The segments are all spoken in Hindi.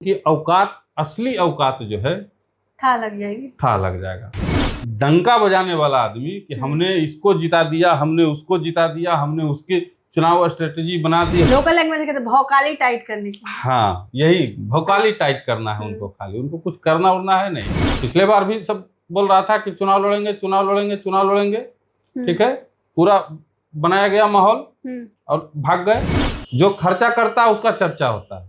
कि औकात, असली औकात जो है था लग जाएगी, था लग जाएगा। डंका बजाने वाला आदमी कि हमने इसको जिता दिया, हमने उसको जिता दिया, हमने उसकी चुनाव स्ट्रेटेजी बना दी। लोकल लैंग्वेज कहते हैं भौकाली टाइट करने की। हाँ, यही भौकाली टाइट करना है उनको, खाली उनको कुछ करना उड़ना है नहीं। पिछले बार भी सब बोल रहा था कि चुनाव लड़ेंगे, चुनाव लड़ेंगे, चुनाव लड़ेंगे, ठीक है, पूरा बनाया गया माहौल और भाग गए। जो खर्चा करता है उसका चर्चा होता है।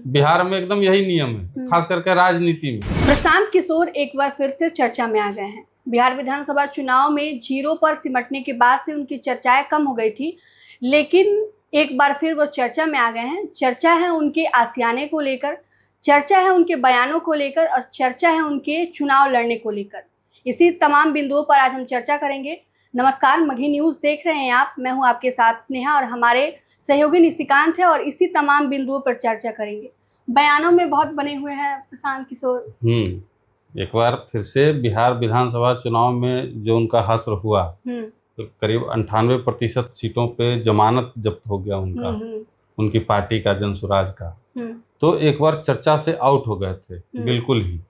बिहार में एकदम यही नियम है, खास करके राजनीति में। प्रशांत किशोर एक बार फिर से चर्चा में आ गए हैं। बिहार विधानसभा चुनाव में जीरो पर सिमटने के बाद से उनकी चर्चाएं कम हो गई थी, लेकिन एक बार फिर वो चर्चा में आ गए हैं। चर्चा है उनके आशियाने को लेकर, चर्चा है उनके बयानों को लेकर और चर्चा है उनके चुनाव लड़ने को लेकर। इसी तमाम बिंदुओं पर आज हम चर्चा करेंगे। नमस्कार, मगही न्यूज़ देख रहे हैं आप। मैं हूं आपके साथ स्नेहा और हमारे सहयोगी निशिकांत है और इसी तमाम बिंदुओं पर चर्चा करेंगे। बयानों में बहुत बने हुए हैं प्रशांत किशोर। एक बार फिर से बिहार विधानसभा चुनाव में जो उनका हश्र हुआ, तो करीब 98% सीटों पे जमानत जब्त हो गया उनका, उनकी पार्टी का, जनसुराज का। तो एक बार चर्चा से आउट हो गए थे बिल्कुल ही,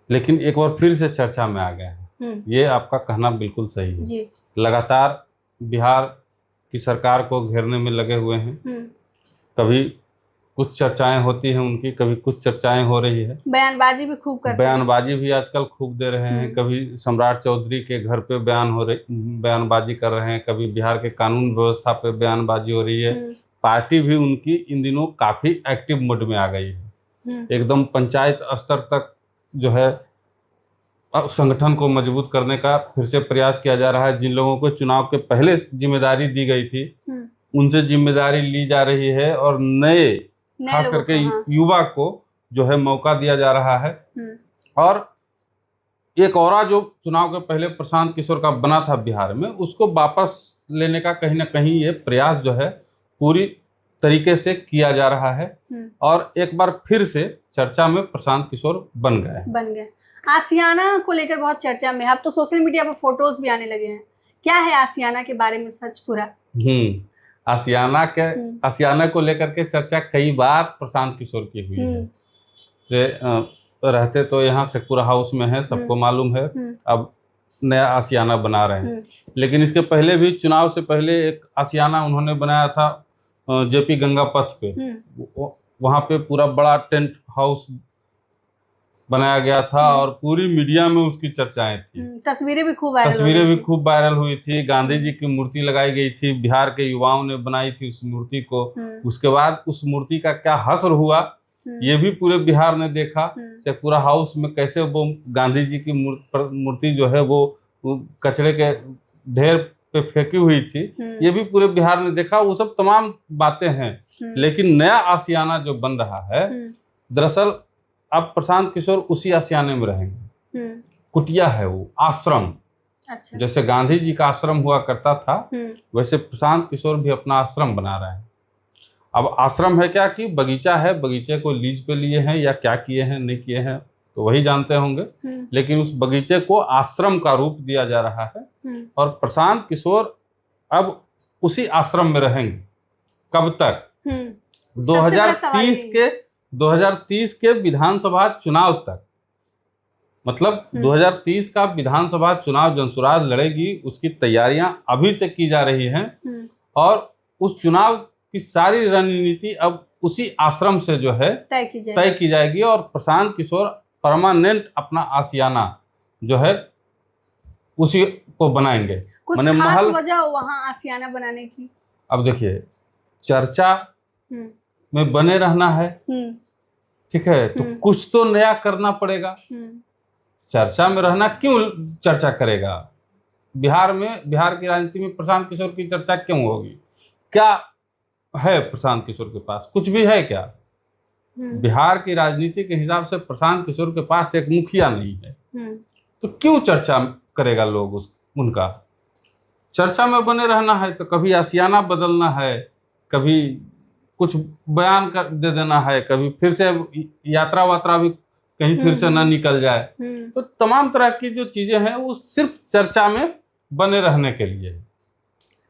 लेकिन एक बार फिर से चर्चा में आ गए हैं। ये आपका कहना बिल्कुल सही है जी। लगातार बिहार की सरकार को घेरने में लगे हुए हैं। कभी कुछ चर्चाएं होती हैं उनकी, कभी कुछ चर्चाएं हो रही है। बयानबाजी भी खूब करते हैं। बयानबाजी भी आजकल खूब दे रहे हैं। कभी सम्राट चौधरी के घर पे बयानबाजी कर रहे हैं, कभी बिहार के कानून व्यवस्था पे बयानबाजी हो रही है। पार्टी भी उनकी इन दिनों काफी एक्टिव मोड में आ गई है। एकदम पंचायत स्तर तक जो है संगठन को मजबूत करने का फिर से प्रयास किया जा रहा है। जिन लोगों को चुनाव के पहले जिम्मेदारी दी गई थी, उनसे जिम्मेदारी ली जा रही है और नए खास करके युवा को जो है मौका दिया जा रहा है। और एक और जो चुनाव के पहले प्रशांत किशोर का बना था बिहार में, उसको वापस लेने का कहीं ना कहीं ये प्रयास जो है पूरी तरीके से किया जा रहा है। और एक बार फिर से चर्चा में प्रशांत किशोर बन गए। आशियाना को लेकर बहुत चर्चा में है। अब तो सोशल मीडिया पर फोटोज भी आने लगे हैं। क्या है आशियाना के बारे में सच पूरा? आशियाना को लेकर के चर्चा कई बार प्रशांत किशोर की हुई है। से रहते तो यहाँ शेखपुरा हाउस में है, सबको मालूम है। अब नया आशियाना बना रहे हैं, लेकिन इसके पहले भी चुनाव से पहले एक आशियाना उन्होंने बनाया था जेपी गंगा पथ पे। वहाँ पे पूरा बड़ा टेंट हाउस बनाया गया था और पूरी मीडिया में उसकी चर्चाएं थी। तस्वीरें भी खूब वायरल हुई थी। गांधी जी की मूर्ति लगाई गई थी, बिहार के युवाओं ने बनाई थी उस मूर्ति को। उसके बाद उस मूर्ति का क्या हश्र हुआ ये भी पूरे बिहार ने देखा। शेखपुरा हाउस में कैसे वो गांधी जी की मूर्ति जो है वो कचरे के ढेर पे फेंकी हुई थी, ये भी पूरे बिहार ने देखा। वो सब तमाम बातें हैं, लेकिन नया आशियाना जो बन रहा है, दरअसल अब प्रशांत किशोर उसी आशियाने में रहेंगे। कुटिया है वो, आश्रम। अच्छा। जैसे गांधी जी का आश्रम हुआ करता था, वैसे प्रशांत किशोर भी अपना आश्रम बना रहे हैं। अब आश्रम है क्या कि बगीचा है, बगीचे को लीज पे लिए हैं या क्या किए हैं नहीं किए हैं तो वही जानते होंगे, लेकिन उस बगीचे को आश्रम का रूप दिया जा रहा है। और प्रशांत किशोर अब उसी आश्रम में रहेंगे। कब तक? 2030 के विधानसभा चुनाव तक। मतलब 2030 का विधानसभा चुनाव जनसुराज लड़ेगी, उसकी तैयारियां अभी से की जा रही हैं और उस चुनाव की सारी रणनीति अब उसी आश्रम से जो है तय की जाएगी। और प्रशांत किशोर परमानेंट अपना आशियाना जो है उसी को बनाएंगे। कुछ खास वजह वहां आशियाना बनाने की? अब देखिए, चर्चा में बने रहना है, ठीक है, तो कुछ तो नया करना पड़ेगा। चर्चा में रहना क्यों चर्चा करेगा? बिहार की राजनीति में प्रशांत किशोर की चर्चा क्यों होगी? क्या है प्रशांत किशोर के पास? कुछ भी है क्या? बिहार की राजनीति के हिसाब से प्रशांत किशोर के पास एक मुखिया नहीं है, तो क्यों चर्चा करेगा लोग उनका? चर्चा में बने रहना है तो कभी आशियाना बदलना है, कभी कुछ बयान कर दे देना है, कभी फिर से यात्रा वात्रा भी कहीं फिर से ना निकल जाए। तो तमाम तरह की जो चीजें हैं वो सिर्फ चर्चा में बने रहने के लिए है।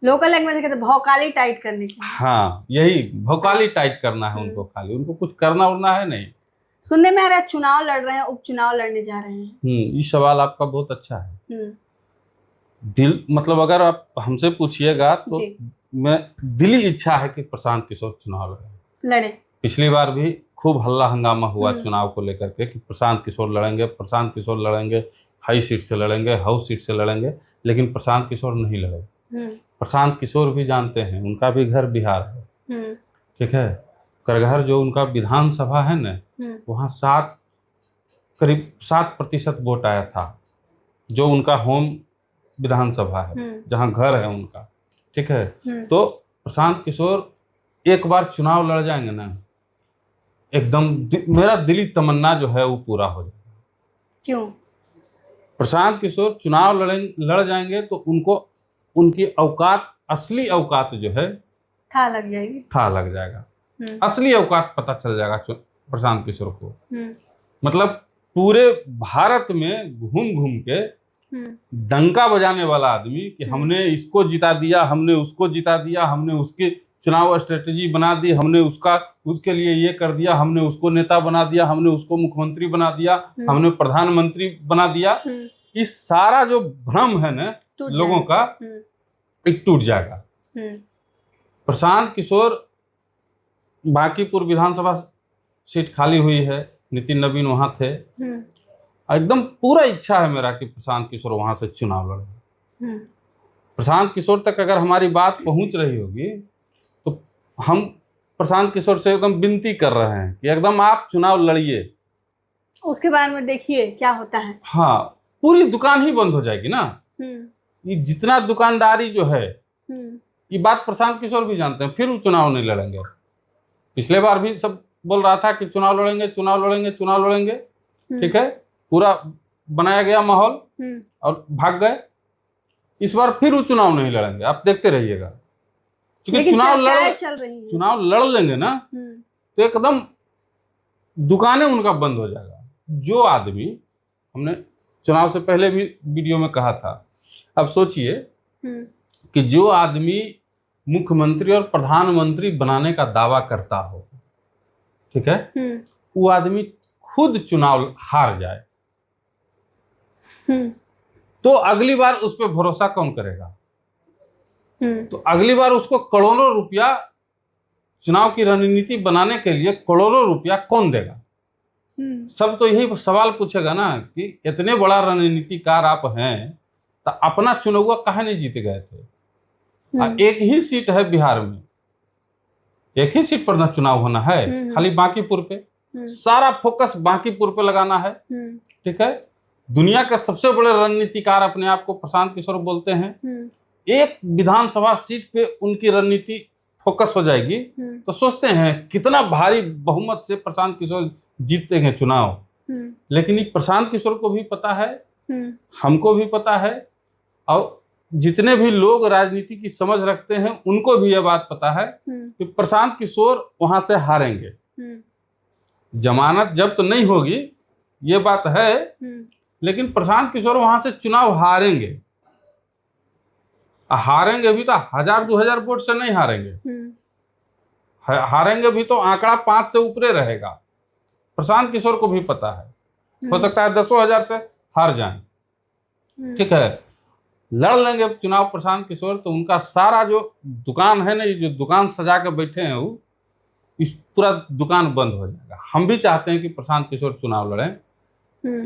लोकल लैंग्वेज कहते हैं भौकाली टाइट करने की। हाँ, यही भौकाली टाइट करना है उनको, खाली उनको कुछ करना उड़ना है नहीं। सुनने में आ रहा है चुनाव लड़ रहे हैं, उपचुनाव लड़ने जा रहे हैं। ये सवाल आपका बहुत अच्छा है। हम्म, दिल मतलब अगर आप हमसे पूछिएगा तो जी, मैं दिली इच्छा है कि प्रशांत किशोर चुनाव लड़े। लड़े। पिछली बार भी खूब हल्ला हंगामा हुआ हम्म, चुनाव को लेकर के कि प्रशांत किशोर लड़ेंगे, प्रशांत किशोर लड़ेंगे, हाई सीट से लड़ेंगे, हाउस सीट से लड़ेंगे, लेकिन प्रशांत किशोर नहीं लड़े। हम्म, प्रशांत किशोर भी जानते हैं, उनका भी घर बिहार है, हम्म, ठीक है। करगहर जो उनका विधानसभा है ना, वहाँ करीब 7% वोट आया था, जो उनका होम विधानसभा है, जहाँ घर है उनका, ठीक है। तो प्रशांत किशोर एक बार चुनाव लड़ जाएंगे ना, एकदम मेरा दिली तमन्ना जो है वो पूरा हो जाएगा। क्यों? प्रशांत किशोर चुनाव लड़ जाएंगे तो उनको उनकी औकात, असली औकात जो है था लग जाएगी, था लग जाएगा। असली औकात पता चल जाएगा प्रशांत किशोर को। मतलब पूरे भारत में घूम घूम के डंका बजाने वाला आदमी कि हमने इसको जिता दिया, हमने उसको जिता दिया, हमने उसकी चुनाव स्ट्रेटेजी बना दी, हमने उसके लिए ये कर दिया, हमने उसको नेता बना दिया, हमने उसको मुख्यमंत्री बना दिया, हमने प्रधानमंत्री बना दिया। इस सारा जो भ्रम है ना लोगों का, एक टूट जाएगा। प्रशांत किशोर, बांकीपुर विधानसभा सीट खाली हुई है, नितिन नवीन वहां थे, एकदम पूरा इच्छा है मेरा कि प्रशांत किशोर वहां से चुनाव लड़े। प्रशांत किशोर तक अगर हमारी बात पहुंच रही होगी तो हम प्रशांत किशोर से एकदम विनती कर रहे हैं कि एकदम आप चुनाव लड़िए, उसके बारे में देखिए क्या होता है। हाँ, पूरी दुकान ही बंद हो जाएगी ना। ये जितना दुकानदारी जो है, ये बात प्रशांत किशोर भी जानते हैं, फिर वो चुनाव नहीं लड़ेंगे। पिछले बार भी सब बोल रहा था कि चुनाव लड़ेंगे, चुनाव लड़ेंगे, चुनाव लड़ेंगे, ठीक है, पूरा बनाया गया माहौल और भाग गए। इस बार फिर वो चुनाव नहीं लड़ेंगे, आप देखते रहिएगा। क्योंकि चुनाव लड़ लेंगे ना तो एकदम दुकानें उनका बंद हो जाएगा। जो आदमी, हमने चुनाव से पहले भी वीडियो में कहा था, अब सोचिए कि जो आदमी मुख्यमंत्री और प्रधानमंत्री बनाने का दावा करता हो, ठीक है, वो आदमी खुद चुनाव हार जाए तो अगली बार उस पर भरोसा कौन करेगा? तो अगली बार उसको करोड़ों रुपया चुनाव की रणनीति बनाने के लिए करोड़ों रुपया कौन देगा? सब तो यही सवाल पूछेगा ना कि इतने बड़ा रणनीतिकार आप हैं तो अपना चुनाव काहे नहीं जीत गए थे? एक ही सीट है बिहार में, एक ही सीट पर ना चुनाव होना है, खाली बांकीपुर पे, सारा फोकस बांकीपुर पे लगाना है, ठीक है। दुनिया के सबसे बड़े रणनीतिकार अपने आप को प्रशांत किशोर बोलते हैं। एक विधानसभा सीट पे उनकी रणनीति फोकस हो जाएगी तो सोचते हैं कितना भारी बहुमत से प्रशांत किशोर जीतेंगे चुनाव। लेकिन ये प्रशांत किशोर को भी पता है, हमको भी पता है, और जितने भी लोग राजनीति की समझ रखते हैं उनको भी यह बात पता है कि प्रशांत किशोर वहां से हारेंगे। जमानत जब्त नहीं होगी ये बात है, लेकिन प्रशांत किशोर वहां से चुनाव हारेंगे। हारेंगे भी तो 1000-2000 वोट से नहीं हारेंगे, हारेंगे भी तो आंकड़ा 5 से ऊपरे रहेगा। प्रशांत किशोर को भी पता है, हो सकता है 10,000 से हार जाएं, ठीक है। लड़ लेंगे चुनाव प्रशांत किशोर तो उनका सारा जो दुकान है ना, ये जो दुकान सजा के बैठे हैं वो, इस पूरा दुकान बंद हो जाएगा। हम भी चाहते हैं कि प्रशांत किशोर चुनाव लड़ें,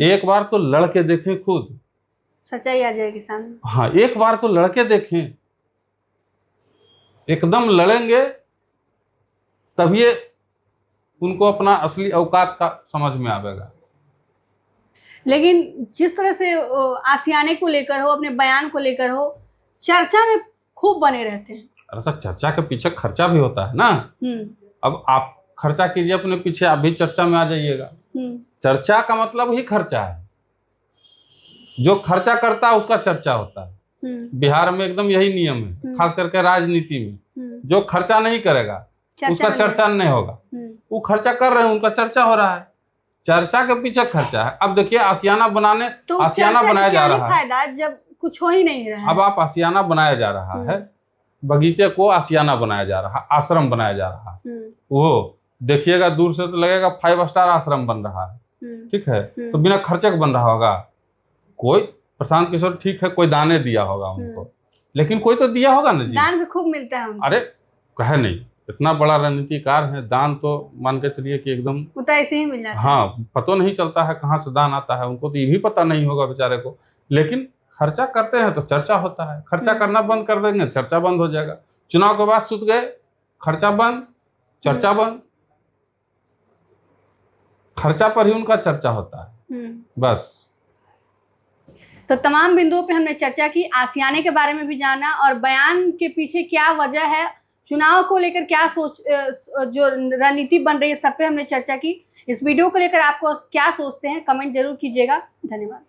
एक बार तो लड़के देखें, खुद सच्चाई आ जाएगी सामने। हाँ, एक बार तो लड़के देखें, एकदम लड़ेंगे तभी उनको अपना असली औकात का समझ में आएगा। लेकिन जिस तरह से आशियाने को लेकर हो, अपने बयान को लेकर हो, चर्चा में खूब बने रहते हैं। अरे तो चर्चा के पीछे खर्चा भी होता है ना। अब आप खर्चा कीजिए अपने पीछे, आप भी चर्चा में आ जाइएगा। चर्चा का मतलब ही खर्चा है, जो खर्चा करता है उसका चर्चा होता है। बिहार में एकदम यही नियम है, खास करके राजनीति में। जो खर्चा नहीं करेगा उसका चर्चा नहीं होगा। वो खर्चा कर रहे हैं, उनका चर्चा हो रहा है, चर्चा के पीछे खर्चा है। अब देखिए आशियाना बनाने, आशियाना बनाया जा रहा है, फायदा जब कुछ हो ही नहीं रहा है। अब आप आशियाना बनाया जा रहा है, बगीचे को आशियाना बनाया जा रहा, आश्रम बनाया जा रहा है। वो देखिएगा दूर से तो लगेगा 5 स्टार आश्रम बन रहा है, ठीक है, तो बिना खर्चे का बन रहा होगा। कोई प्रशांत किशोर ठीक है, कोई दाने दिया होगा उनको, लेकिन कोई तो दिया होगा ना जी। दान भी खूब मिलता है उनको। अरे कहे नहीं, इतना बड़ा रणनीतिकार है, दान तो मान के चलिए कि एकदम वो तो ऐसे ही मिल जाता है। हाँ, पता नहीं चलता है कहाँ से दान आता है, उनको तो ये भी पता नहीं होगा बेचारे को। लेकिन खर्चा करते हैं तो चर्चा होता है, खर्चा करना बंद कर देंगे चर्चा बंद हो जाएगा। चुनाव के बाद सुत गए, खर्चा बंद, चर्चा बंद, खर्चा पर ही उनका चर्चा होता है बस। तो तमाम बिंदुओं पे हमने चर्चा की, आशियाने के बारे में भी जाना और बयान के पीछे क्या वजह है, चुनाव को लेकर क्या सोच जो रणनीति बन रही है, सब पे हमने चर्चा की। इस वीडियो को लेकर आपको क्या सोचते हैं कमेंट जरूर कीजिएगा। धन्यवाद।